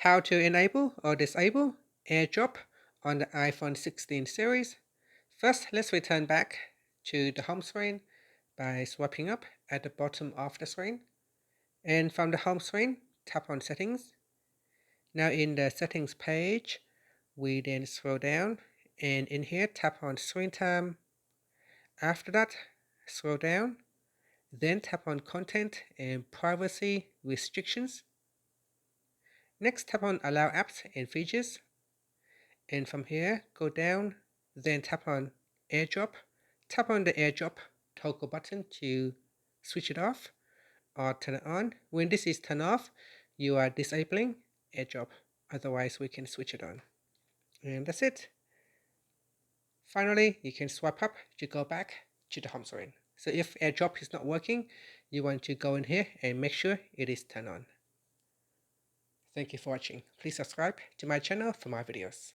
How to enable or disable AirDrop on the iPhone 16 series. First, let's return back to the home screen by swiping up at the bottom of the screen. And from the home screen, tap on Settings. Now in the Settings page, we then scroll down and in here tap on Screen Time. After that, scroll down, then tap on Content and Privacy Restrictions. Next, tap on Allow Apps and Features. And from here, go down, then tap on AirDrop. Tap on the AirDrop toggle button to switch it off or turn it on. When this is turned off, you are disabling AirDrop. Otherwise, we can switch it on. And that's it. Finally, you can swipe up to go back to the home screen. So if AirDrop is not working, you want to go in here and make sure it is turned on. Thank you for watching. Please subscribe to my channel for more videos.